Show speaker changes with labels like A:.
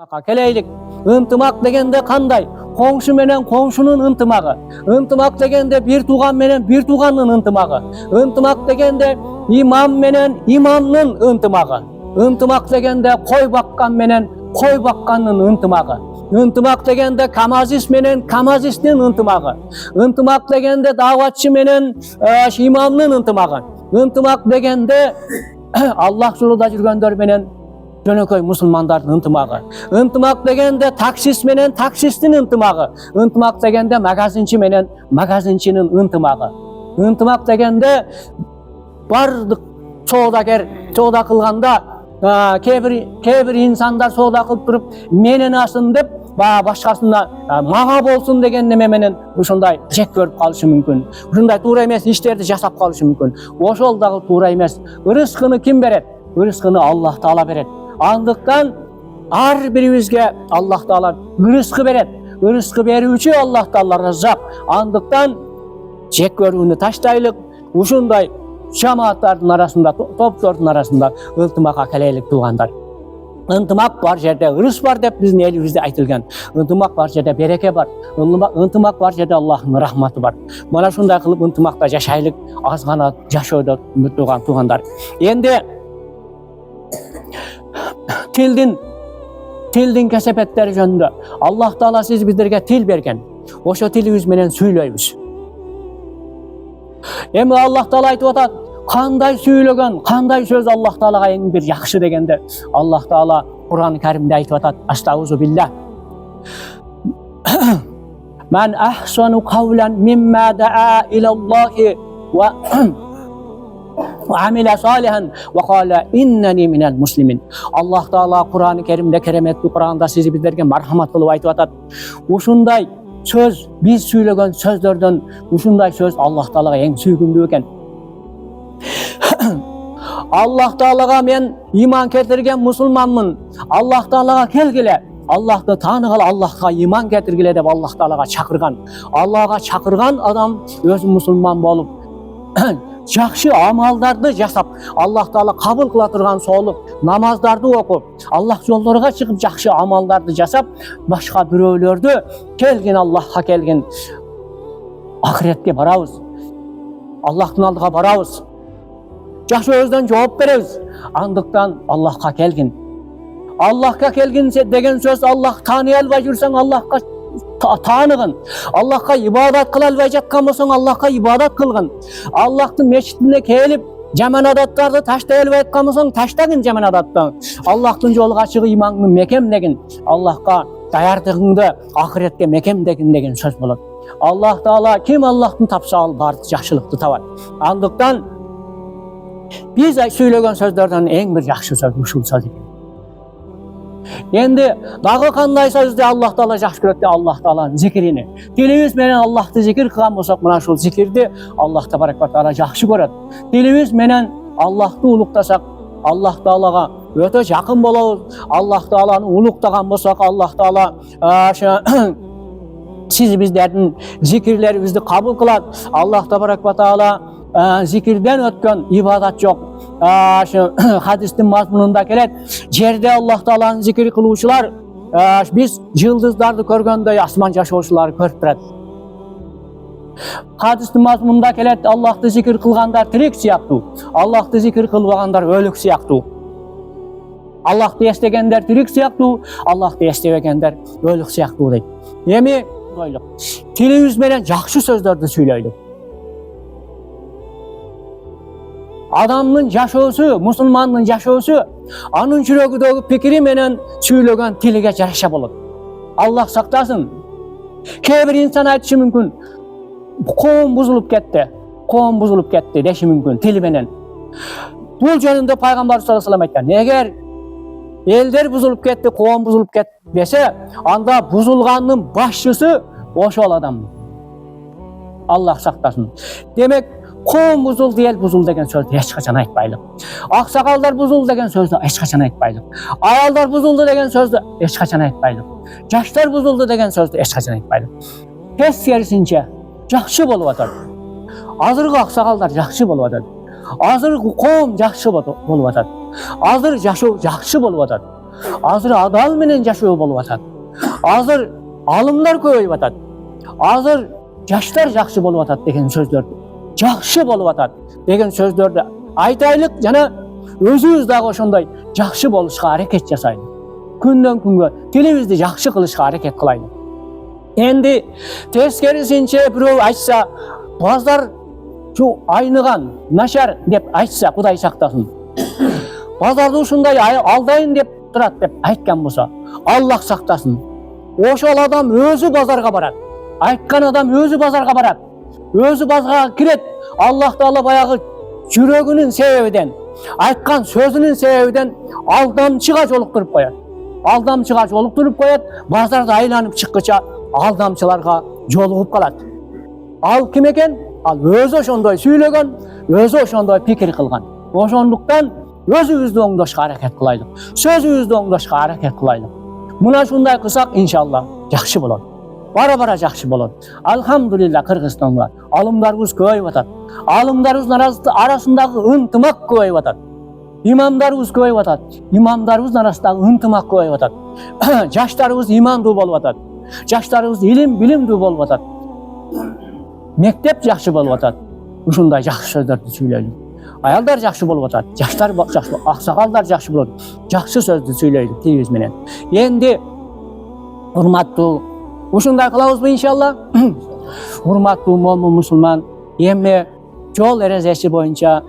A: Keleylik. Ынтымак дегенде кандай? Коңшу менен коңшунун ынтымагы. Ынтымак дегенде бир тууган менен бир туугандын ынтымагы. Ынтымак дегенде имам менен имамдын ынтымагы. Ынтымак дегенде кой баккан менен кой баккандын ынтымагы. Ынтымак дегенде камазист менен камазисттин ынтымагы. Ынтымак дегенде даватчы менен имамдын ынтымагы. Ынтымак дегенде Аллах жолунда жүргөндөр менен жөнөкөй мусулмандардын ынтымагы. Ынтымак дегенде таксист менен таксисттин ынтымагы. Ынтымак дегенде магазинчи менен магазинчинин ынтымагы. Ынтымак дегенде бардык соода кылганда кээ бир инсандар соода кылып туруп менен асын деп башкасына мага болсун деген неме менен ушундай жек көрүп калышы мүмкүн. Ушундай туура эмес иштерди жасап калышы мүмкүн. Ошол дагы туура эмес. Ырыскыны ким берет? Ырыскыны Аллах Таала берет. Андыктан ар бирибизге Аллах Таала ырыскы берет. Ырыскы берүүчү Аллах Таала Раззак. Андыктан жек көрүүнү таштайлык. Ушундай жамааттардын арасында, топтордун арасында ынтымакка келелик туугандар. Ынтымак бар жерде ырыс бар деп биздин элибизде айтылган. Ынтымак бар жерде береке бар. Ынтымак бар жерде Аллахтын рахматы бар. Мына ушундай кылып ынтымакта жашайлык, аз гана жашоодо туугандар. Энди Тилдин кесепеттери жөнүндө Аллах Таала сиз биздерге тил берген. Ошо тилибиз менен сүйлөйбүз. Эми Аллах Таала айтып атат, кандай сүйлөгөн, кандай сөз Аллах Таалага эң бир жакшы дегенде, Аллах Таала Кур'ан-ы Каримде айтып атат, астагфиру билlah. Мен ахсану кавлан мимма daa илаллахи ва амила салихан ва кала иннани минал муслимин. Аллах Таала Кур'ан-ы Каримде, кереметтүү Кур'анда сиз биздерге мархамат кылып айтып атат. Ушундай сөз, биз сүйлөгөн сөздөрдөн ушундай сөз Аллах Таалага эң сүйкүмдүү экен. Аллах Таалага мен иман келтирген мусулманмын. Аллах Таалага келгиле, Аллахты тааныгыла, Аллахка иман келтиргиле деп Аллах Таалага чакырган. Аллага чакырган адам өзү мусулман болуп жакшы амалдарды жасап, Аллах Таала кабыл кыла турган соолук намаздарды окуп, Аллах жолдорго чыгып жакшы амалдарды жасап, башка бирөөлөрдү келгин Аллахка келгин ахиретке барабыз. Аллахтын алдыга барабыз. Жашообуздан жооп беребиз. Андыктан Аллахка келгин. Аллахка келгин деген сөз, Аллах тааный албай жүрсөң Аллахка тааныгын. Аллахка ибадат кыла албай жаткан болсоң Аллахка ибадат кылгын. Аллахтын мечитине келип жаман адаттарды таштай албай аткан болсоң таштагын жаман адаттан. Аллахтын жолуга чыгып иманыңды мекемдегин. Аллахка даярдыгыңды ахиретке мекемдегин деген сөз болот. Аллах Таала ким Аллахтын тапса ал бардык жакшылыкты табат. Андыктан биз сүйлөгөн сөздөрдөн эң бир жакшы сөз ушул сөз экен. Енді дағы қандай сөзді Аллах Таала жақсы көреді? Аллах Тааланың зикирини. Тилибиз менен Аллахты зикир кылган болсок, мына ушул зикирди Аллах Табарак ва Таала жақсы көрөт. Тилибиз менен Аллахты улуктасак, Аллах Таалага өтө жакын болобуз. Аллах Тааланы улуктаган болсок, Аллах Таала сиз биздердин зикирлерибизди кабыл кылат. Аллах Табарак ва Таала зикирден өткөн ибадат жок. Хадистин мазмунунда келет, жерде Аллах Тааланын зикир кылуучулар биз жылдыздарды көргөндөй асман жашоочуларды көрүп турат. Хадистин мазмунунда келет, Аллахты зикир кылгандар тирик сыяктуу, Аллахты зикир кылбагандар өлүк сыяктуу. Аллахты эстегендер тирик сыяктуу, Аллахты эстебегендер өлүк сыяктуу дейт. Эми тилибиз менен жакшы сөздөрдү сүйлөйлүк. Адамдын жашоосу, мусулмандын жашоосу анын жүрөгүдөгү пикири менен сүйлөгөн тилиге жараша болот. Аллах сактасын. Кээ бир инсан айтышы мүмкүн, коом бузулуп кетти деши мүмкүн тили менен. Бул жөнүндө пайгамбар саллаллаху алейхи вассалам айткан, эгер элдер бузулуп кетти, коом бузулуп кетти десе, анда бузулгандын башчысы ошол адам. Аллах сактасын. Демек, коом бузулду, эл бузулду деген сөздү эч качан айтпайлык. Аксакалдар бузулду деген сөздү эч качан айтпайлык. Аялдар бузулду деген сөздү эч качан айтпайлык. Жаштар бузулду деген сөздү эч качан айтпайлык. Тескерисинче жакшы болуп атат. Азыркы аксакалдар жакшы болуп атат. Азыркы коом жакшы болуп атат. Азыр жашоо жакшы болуп атат. Azır adal menen жашоо болуп атат. Азыр алымдар көбөйүп атат. Азыр жаштар жакшы болуп атат деген сөздөрдү, жакшы болуп атат деген сөздөрдү айтайлык жана өзүбүз дагы ошондой жакшы болушка аракет жасайлык. Күндөн күнгө тилибизди жакшы кылышка аракет кылайлык. Энди тескерисинче бирөө айтса, базар şu айныган, начар деп айтса, Кудай сактасын. Базарды ушундай алдайын деп турат деп айткан болсо, Аллах сактасын. Ошол адам өзү базарга барат. Айткан адам өзү базарга барат. Өзү базарга кирет. Аллах Таала баягы жүрөгүнүн себебиден, айткан сөзүнүн себебиден алдамчыга жолуктуруп коет. Алдамчыга жолуктуруп коет, базарды айланып чыккыча алдамчыларга жолугуп калат. Ал ким экен? Ал өзү ошондой сүйлөгөн, өзү ошондой пикир кылган. Ошондуктан өзүбүздү оңдошко аракет кылайлык. Сөзүбүздү оңдошко аракет кылайлык. Мына ушундай кылсак, иншалла жакшы болот. Бара-бара жакшы болот. Алхамдулилла, Кыргызстанда алымдарыбыз көбөйүп атат. Алымдарыбыздын арасындагы ынтымак көбөйүп атат. Имамдарыбыз көбөйүп атат. Имамдарыбыздын арасындагы ынтымак көбөйүп атат. Жаштарыбыз имандуу болуп атат. Жаштарыбыз илим, билимдүү болуп атат. Мектеп жакшы болуп атат. Ушундай жакшы сөздөрдү сүйлөйлүк. Аялдар жакшы болуп атат. Жаштар жакшы, аксакалдар жакшы болот. Жакшы сөздү сүйлөйлүк тилибиз менен. Энди урматтуу ушундай кылабызбы иншалла? Урматтуу момун мусулман, эми жол эрежеси боюнча